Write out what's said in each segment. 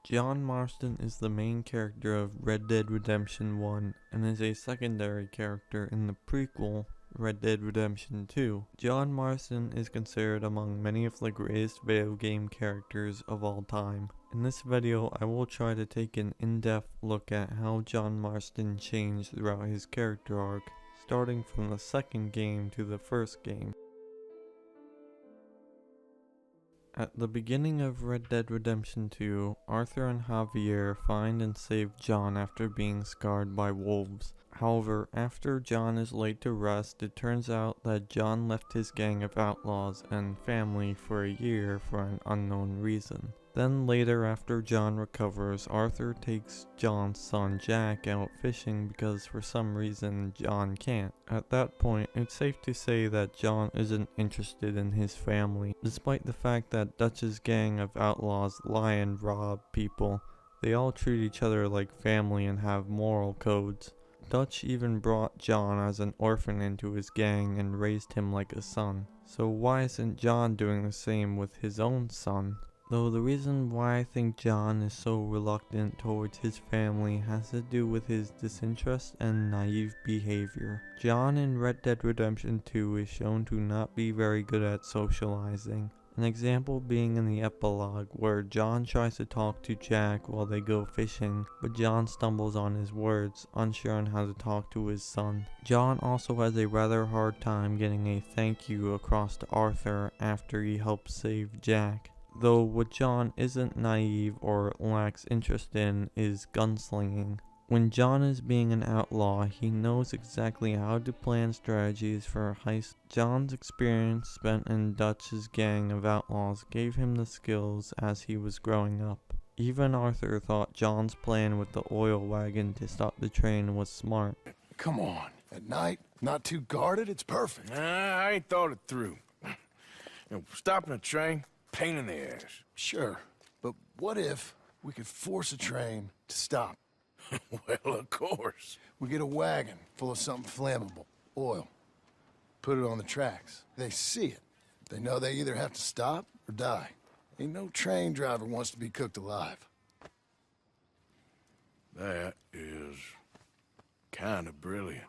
John Marston is the main character of Red Dead Redemption 1 and is a secondary character in the prequel Red Dead Redemption 2. John Marston is considered among many of the greatest video game characters of all time. In this video, I will try to take an in-depth look at how John Marston changed throughout his character arc, starting from the second game to the first game. At the beginning of Red Dead Redemption 2, Arthur and Javier find and save John after being scarred by wolves. However, after John is laid to rest, it turns out that John left his gang of outlaws and family for a year for an unknown reason. Then later, after John recovers, Arthur takes John's son Jack out fishing because for some reason John can't. At that point, it's safe to say that John isn't interested in his family. Despite the fact that Dutch's gang of outlaws lie and rob people, they all treat each other like family and have moral codes. Dutch even brought John as an orphan into his gang and raised him like a son. So why isn't John doing the same with his own son? Though the reason why I think John is so reluctant towards his family has to do with his disinterest and naive behavior. John in Red Dead Redemption 2 is shown to not be very good at socializing. An example being in the epilogue where John tries to talk to Jack while they go fishing, but John stumbles on his words, unsure on how to talk to his son. John also has a rather hard time getting a thank you across to Arthur after he helps save Jack. Though what John isn't naive or lacks interest in is gunslinging. When John is being an outlaw, he knows exactly how to plan strategies for a heist. John's experience spent in Dutch's gang of outlaws gave him the skills as he was growing up. Even Arthur thought John's plan with the oil wagon to stop the train was smart. Come on, at night, not too guarded, it's perfect. I ain't thought it through. Stopping a train, pain in the ass. Sure, but what if we could force a train to stop? Well, of course. We get a wagon full of something flammable, oil, put it on the tracks. They see it. They know they either have to stop or die. Ain't no train driver wants to be cooked alive. That is kind of brilliant.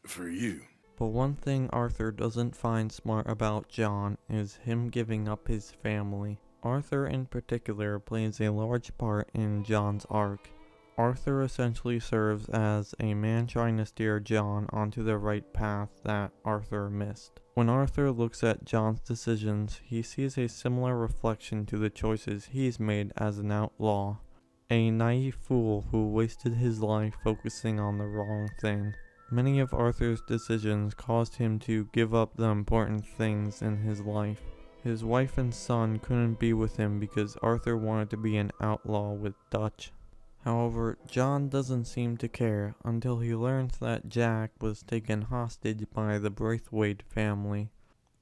For you. But one thing Arthur doesn't find smart about John is him giving up his family. Arthur in particular plays a large part in John's arc. Arthur essentially serves as a man trying to steer John onto the right path that Arthur missed. When Arthur looks at John's decisions, he sees a similar reflection to the choices he's made as an outlaw. A naive fool who wasted his life focusing on the wrong thing. Many of Arthur's decisions caused him to give up the important things in his life. His wife and son couldn't be with him because Arthur wanted to be an outlaw with Dutch. However, John doesn't seem to care until he learns that Jack was taken hostage by the Braithwaite family.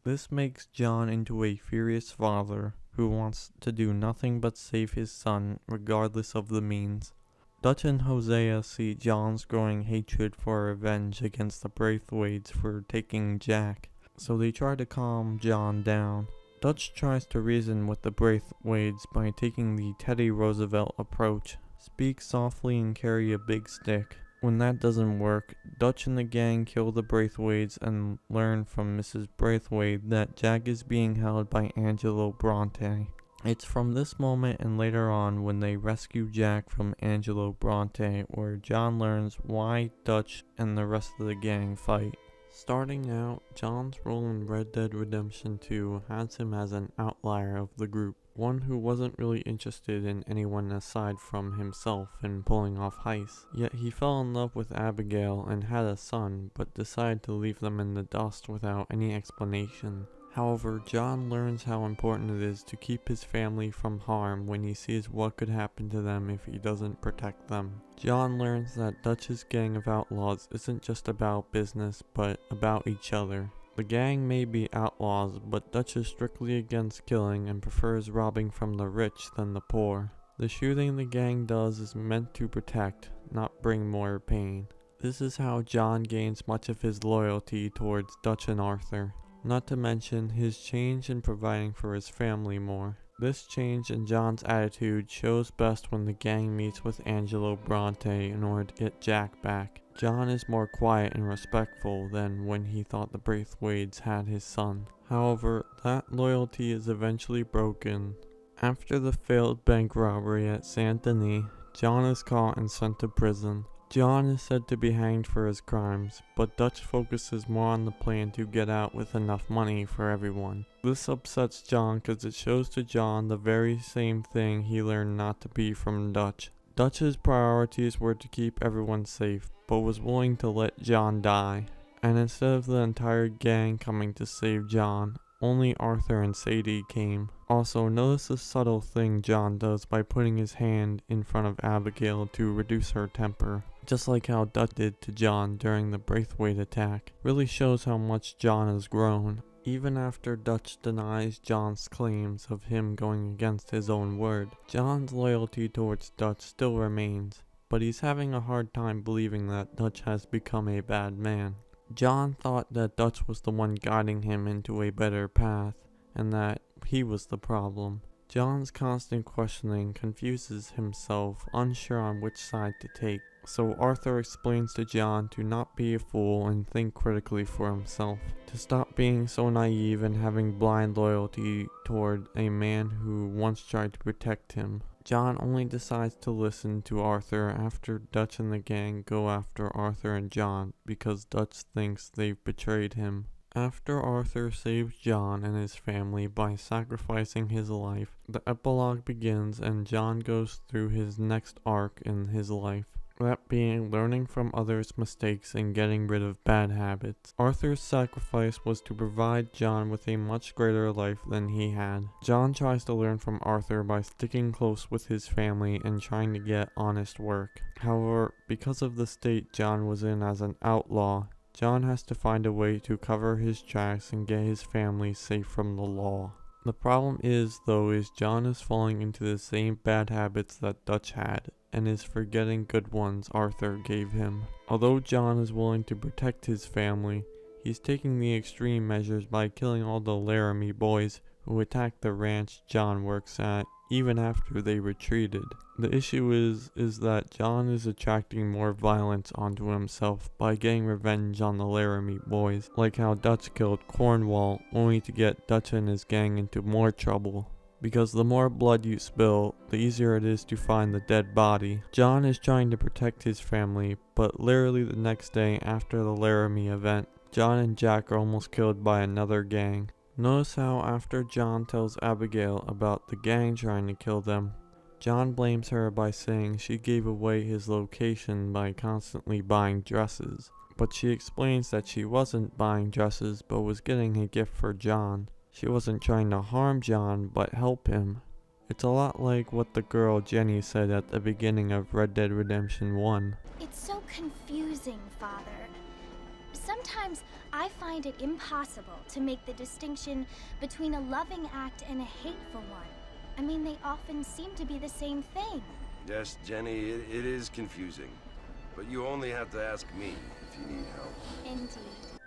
This makes John into a furious father who wants to do nothing but save his son regardless of the means. Dutch and Hosea see John's growing hatred for revenge against the Braithwaites for taking Jack, so they try to calm John down. Dutch tries to reason with the Braithwaites by taking the Teddy Roosevelt approach. Speak softly and carry a big stick. When that doesn't work, Dutch and the gang kill the Braithwaites and learn from Mrs. Braithwaite that Jack is being held by Angelo Bronte. It's from this moment and later on when they rescue Jack from Angelo Bronte where John learns why Dutch and the rest of the gang fight. Starting out, John's role in Red Dead Redemption 2 has him as an outlier of the group, one who wasn't really interested in anyone aside from himself in pulling off heists. Yet he fell in love with Abigail and had a son, but decided to leave them in the dust without any explanation. However, John learns how important it is to keep his family from harm when he sees what could happen to them if he doesn't protect them. John learns that Dutch's gang of outlaws isn't just about business, but about each other. The gang may be outlaws, but Dutch is strictly against killing and prefers robbing from the rich than the poor. The shooting the gang does is meant to protect, not bring more pain. This is how John gains much of his loyalty towards Dutch and Arthur. Not to mention his change in providing for his family more. This change in John's attitude shows best when the gang meets with Angelo Bronte in order to get Jack back. John is more quiet and respectful than when he thought the Braithwaites had his son. However, that loyalty is eventually broken. After the failed bank robbery at Saint Denis, John is caught and sent to prison. John is said to be hanged for his crimes, but Dutch focuses more on the plan to get out with enough money for everyone. This upsets John because it shows to John the very same thing he learned not to be from Dutch. Dutch's priorities were to keep everyone safe, but was willing to let John die. And instead of the entire gang coming to save John, only Arthur and Sadie came. Also, notice the subtle thing John does by putting his hand in front of Abigail to reduce her temper. Just like how Dutch did to John during the Braithwaite attack. Really shows how much John has grown. Even after Dutch denies John's claims of him going against his own word, John's loyalty towards Dutch still remains, but he's having a hard time believing that Dutch has become a bad man. John thought that Dutch was the one guiding him into a better path, and that he was the problem. John's constant questioning confuses himself, unsure on which side to take. So Arthur explains to John to not be a fool and think critically for himself, to stop being so naive and having blind loyalty toward a man who once tried to protect him. John only decides to listen to Arthur after Dutch and the gang go after Arthur and John because Dutch thinks they've betrayed him. After Arthur saves John and his family by sacrificing his life, the epilogue begins and John goes through his next arc in his life. That being learning from others' mistakes and getting rid of bad habits. Arthur's sacrifice was to provide John with a much greater life than he had. John tries to learn from Arthur by sticking close with his family and trying to get honest work. However, because of the state John was in as an outlaw, John has to find a way to cover his tracks and get his family safe from the law. The problem is John is falling into the same bad habits that Dutch had, and is forgetting good ones Arthur gave him. Although John is willing to protect his family, he's taking the extreme measures by killing all the Laramie boys who attacked the ranch John works at, even after they retreated. The issue is that John is attracting more violence onto himself by getting revenge on the Laramie boys, like how Dutch killed Cornwall only to get Dutch and his gang into more trouble. Because the more blood you spill, the easier it is to find the dead body. John is trying to protect his family, but literally the next day after the Laramie event, John and Jack are almost killed by another gang. Notice how after John tells Abigail about the gang trying to kill them, John blames her by saying she gave away his location by constantly buying dresses. But she explains that she wasn't buying dresses but was getting a gift for John. She wasn't trying to harm John, but help him. It's a lot like what the girl Jenny said at the beginning of Red Dead Redemption 1. It's so confusing, Father. Sometimes I find it impossible to make the distinction between a loving act and a hateful one. I mean, they often seem to be the same thing. Yes, Jenny, it is confusing. But you only have to ask me if you need help. Indeed.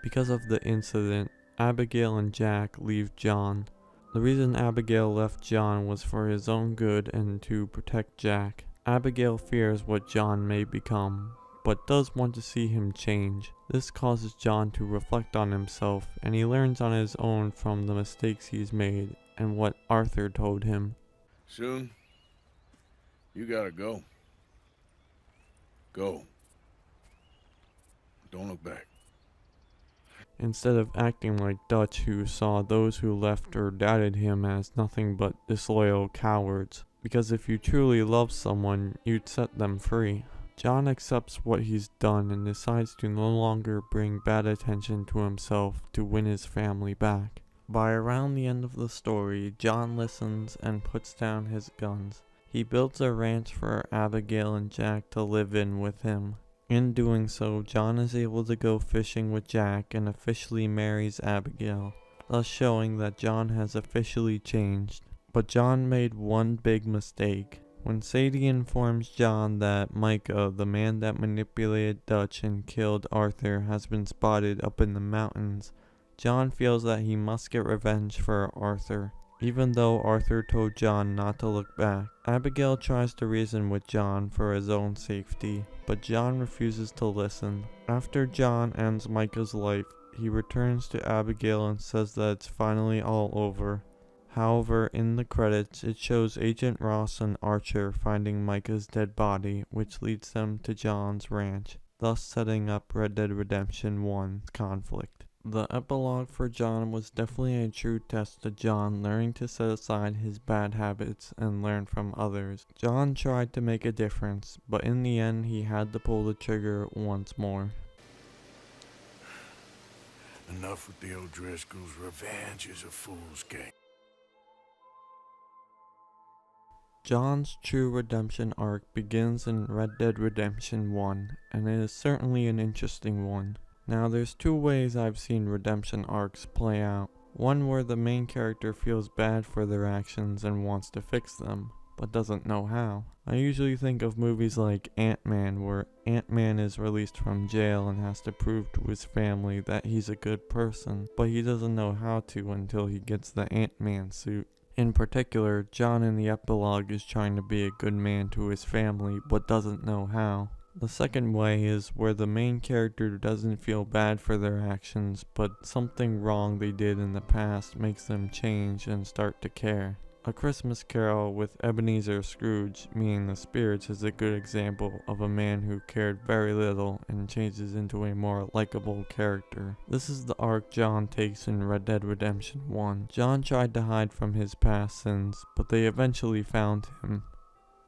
Because of the incident, Abigail and Jack leave John. The reason Abigail left John was for his own good and to protect Jack. Abigail fears what John may become, but does want to see him change. This causes John to reflect on himself, and he learns on his own from the mistakes he's made and what Arthur told him. Soon, you gotta go. Go. Don't look back. Instead of acting like Dutch, who saw those who left or doubted him as nothing but disloyal cowards. Because if you truly love someone, you'd set them free. John accepts what he's done and decides to no longer bring bad attention to himself to win his family back. By around the end of the story, John listens and puts down his guns. He builds a ranch for Abigail and Jack to live in with him. In doing so, John is able to go fishing with Jack and officially marries Abigail, thus showing that John has officially changed. But John made one big mistake. When Sadie informs John that Micah, the man that manipulated Dutch and killed Arthur, has been spotted up in the mountains, John feels that he must get revenge for Arthur. even though Arthur told John not to look back. Abigail tries to reason with John for his own safety, but John refuses to listen. After John ends Micah's life, he returns to Abigail and says that it's finally all over. However, in the credits, it shows Agent Ross and Archer finding Micah's dead body, which leads them to John's ranch, thus setting up Red Dead Redemption 1's conflict. The epilogue for John was definitely a true test to John learning to set aside his bad habits and learn from others. John tried to make a difference, but in the end he had to pull the trigger once more. Enough with the O'Driscolls. Revenge is a fool's game. John's true redemption arc begins in Red Dead Redemption 1, and it is certainly an interesting one. Now there's two ways I've seen redemption arcs play out. One where the main character feels bad for their actions and wants to fix them, but doesn't know how. I usually think of movies like Ant-Man, where Ant-Man is released from jail and has to prove to his family that he's a good person, but he doesn't know how to until he gets the Ant-Man suit. In particular, John in the epilogue is trying to be a good man to his family, but doesn't know how. The second way is where the main character doesn't feel bad for their actions, but something wrong they did in the past makes them change and start to care. A Christmas Carol with Ebenezer Scrooge, meaning the spirits, is a good example of a man who cared very little and changes into a more likable character. This is the arc John takes in Red Dead Redemption 1. John tried to hide from his past sins, but they eventually found him.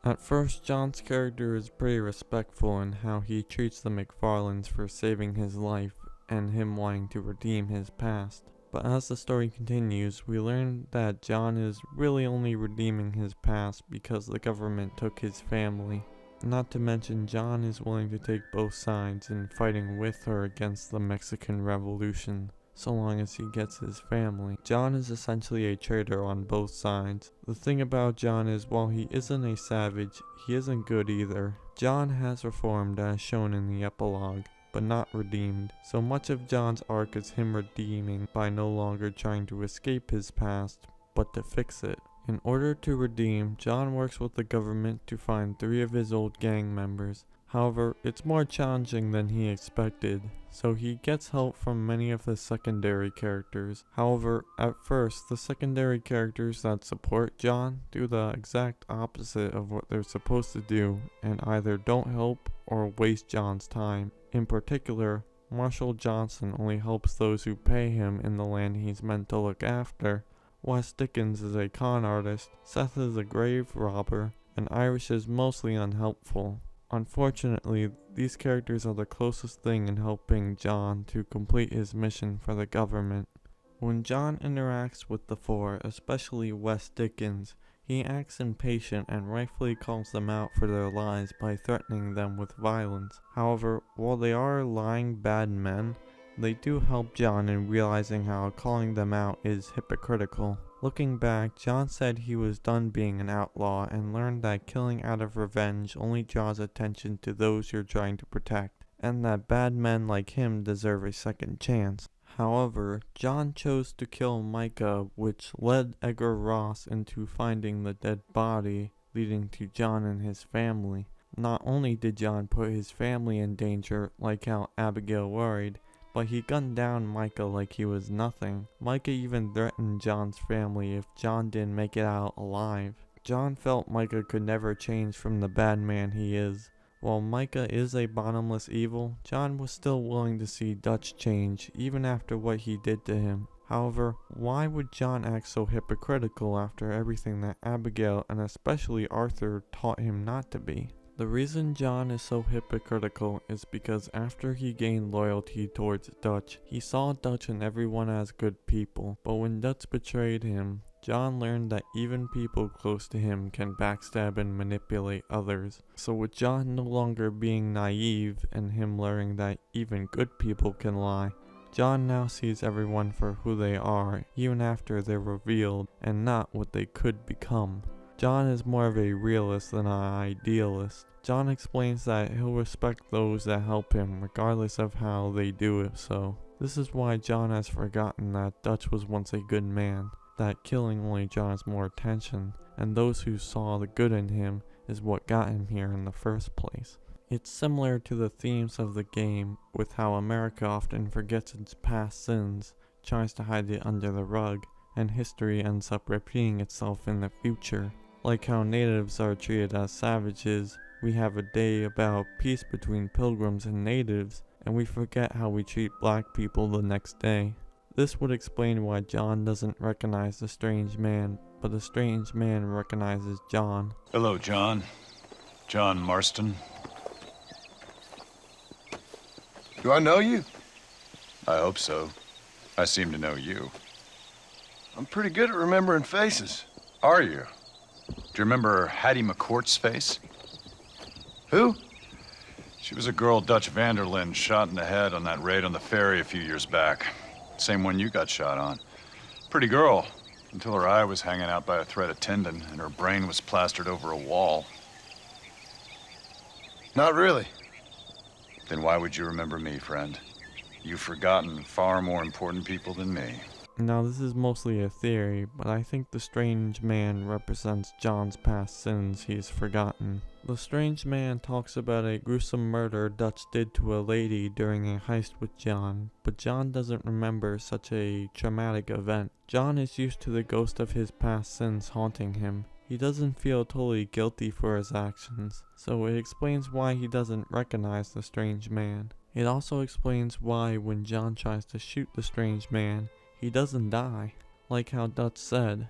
At first, John's character is pretty respectful in how he treats the McFarlanes for saving his life and him wanting to redeem his past. But as the story continues, we learn that John is really only redeeming his past because the government took his family. Not to mention, John is willing to take both sides in fighting with or against the Mexican Revolution, so long as he gets his family. John is essentially a traitor on both sides. The thing about John is, while he isn't a savage, he isn't good either. John has reformed as shown in the epilogue, but not redeemed. So much of John's arc is him redeeming by no longer trying to escape his past, but to fix it. In order to redeem, John works with the government to find 3 of his old gang members. However, it's more challenging than he expected, so he gets help from many of the secondary characters. However, at first, the secondary characters that support John do the exact opposite of what they're supposed to do, and either don't help or waste John's time. In particular, Marshall Johnson only helps those who pay him in the land he's meant to look after. Wes Dickens is a con artist, Seth is a grave robber, and Irish is mostly unhelpful. Unfortunately, these characters are the closest thing in helping John to complete his mission for the government. When John interacts with the 4, especially Wes Dickens, he acts impatient and rightfully calls them out for their lies by threatening them with violence. However, while they are lying bad men, they do help John in realizing how calling them out is hypocritical. Looking back, John said he was done being an outlaw and learned that killing out of revenge only draws attention to those you're trying to protect, and that bad men like him deserve a second chance. However, John chose to kill Micah, which led Edgar Ross into finding the dead body, leading to John and his family. Not only did John put his family in danger, like how Abigail worried, but he gunned down Micah like he was nothing. Micah even threatened John's family if John didn't make it out alive. John felt Micah could never change from the bad man he is. While Micah is a bottomless evil, John was still willing to see Dutch change, even after what he did to him. However, why would John act so hypocritical after everything that Abigail and especially Arthur taught him not to be? The reason John is so hypocritical is because after he gained loyalty towards Dutch, he saw Dutch and everyone as good people. But when Dutch betrayed him, John learned that even people close to him can backstab and manipulate others. So with John no longer being naive and him learning that even good people can lie, John now sees everyone for who they are, even after they're revealed, and not what they could become. John is more of a realist than an idealist. John explains that he'll respect those that help him regardless of how they do it so. This is why John has forgotten that Dutch was once a good man. that killing only draws more attention, and those who saw the good in him is what got him here in the first place. It's similar to the themes of the game, with how America often forgets its past sins, tries to hide it under the rug, and history ends up repeating itself in the future. Like how natives are treated as savages, we have a day about peace between pilgrims and natives, and we forget how we treat black people the next day. This would explain why John doesn't recognize the strange man, but the strange man recognizes John. Hello, John. John Marston. Do I know you? I hope so. I seem to know you. I'm pretty good at remembering faces. Are you? Do you remember Hattie McCourt's face? Who? She was a girl Dutch Vanderlyn shot in the head on that raid on the ferry a few years back. Same one you got shot on. Pretty girl, until her eye was hanging out by a thread of tendon and her brain was plastered over a wall. Not really. Then why would you remember me, friend? You've forgotten far more important people than me. Now this is mostly a theory, but I think the strange man represents John's past sins he's forgotten. The strange man talks about a gruesome murder Dutch did to a lady during a heist with John, but John doesn't remember such a traumatic event. John is used to the ghost of his past sins haunting him. He doesn't feel totally guilty for his actions, so it explains why he doesn't recognize the strange man. It also explains why when John tries to shoot the strange man, he doesn't die, like how Dutch said.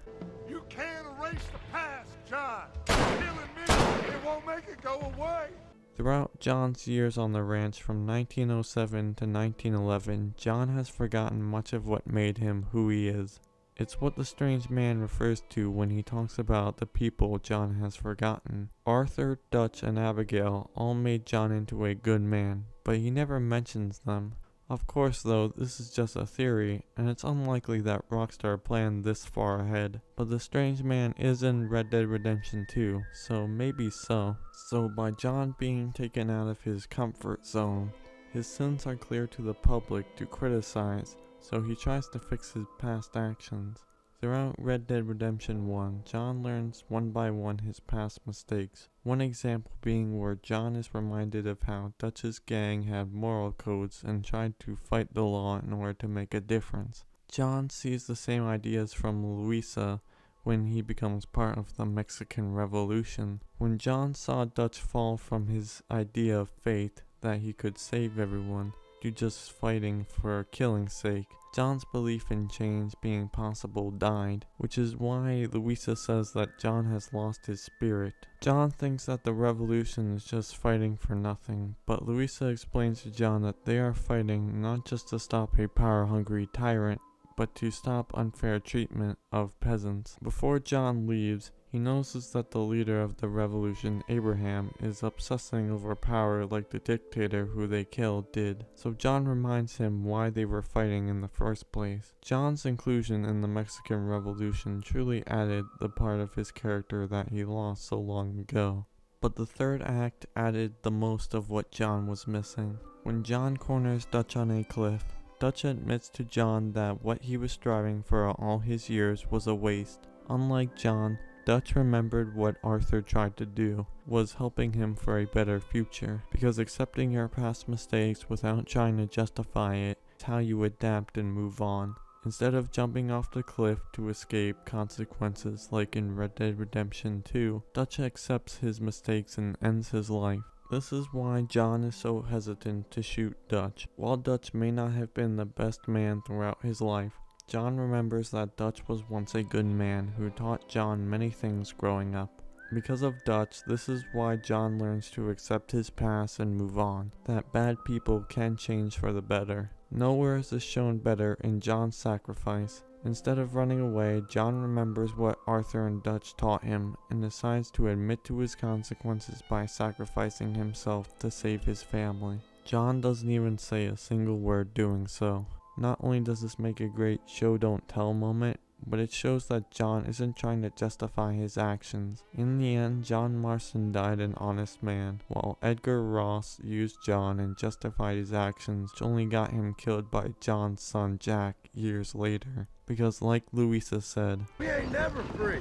You can't erase the past, John. Killing me, it won't make it go away. Throughout John's years on the ranch from 1907 to 1911, John has forgotten much of what made him who he is. It's what the strange man refers to when he talks about the people John has forgotten. Arthur, Dutch, and Abigail all made John into a good man, but he never mentions them. Of course though, this is just a theory, and it's unlikely that Rockstar planned this far ahead. But the strange man is in Red Dead Redemption 2, so maybe so. So by John being taken out of his comfort zone, his sins are clear to the public to criticize, so he tries to fix his past actions. Throughout Red Dead Redemption 1, John learns one by one his past mistakes. One example being where John is reminded of how Dutch's gang had moral codes and tried to fight the law in order to make a difference. John sees the same ideas from Luisa when he becomes part of the Mexican Revolution. When John saw Dutch fall from his idea of faith that he could save everyone to just fighting for killing's sake, John's belief in change being possible died, which is why Luisa says that John has lost his spirit. John thinks that the revolution is just fighting for nothing, but Luisa explains to John that they are fighting not just to stop a power-hungry tyrant, but to stop unfair treatment of peasants. Before John leaves, he notices that the leader of the revolution, Abraham, is obsessing over power like the dictator who they killed did. So John reminds him why they were fighting in the first place. John's inclusion in the Mexican Revolution truly added the part of his character that he lost so long ago. But the third act added the most of what John was missing. When John corners Dutch on a cliff, Dutch admits to John that what he was striving for all his years was a waste. Unlike John, Dutch remembered what Arthur tried to do, was helping him for a better future, because accepting your past mistakes without trying to justify it is how you adapt and move on. Instead of jumping off the cliff to escape consequences like in Red Dead Redemption 2, Dutch accepts his mistakes and ends his life. This is why John is so hesitant to shoot Dutch. While Dutch may not have been the best man throughout his life, John remembers that Dutch was once a good man who taught John many things growing up. Because of Dutch, this is why John learns to accept his past and move on, that bad people can change for the better. Nowhere is this shown better in John's sacrifice. Instead of running away, John remembers what Arthur and Dutch taught him and decides to admit to his consequences by sacrificing himself to save his family. John doesn't even say a single word doing so. Not only does this make a great show don't tell moment, but it shows that John isn't trying to justify his actions. In the end, John Marston died an honest man, while Edgar Ross used John and justified his actions, which only got him killed by John's son Jack years later. Because like Louisa said, We ain't never free.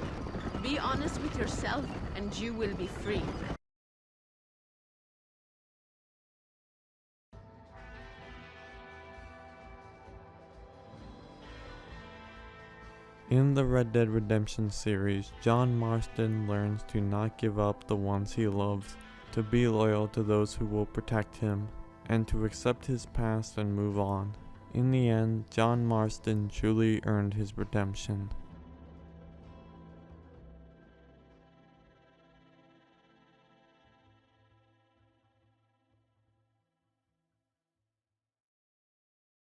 Be honest with yourself and you will be free. in the Red Dead Redemption series, John Marston learns to not give up the ones he loves, to be loyal to those who will protect him, and to accept his past and move on. In the end, John Marston truly earned his redemption.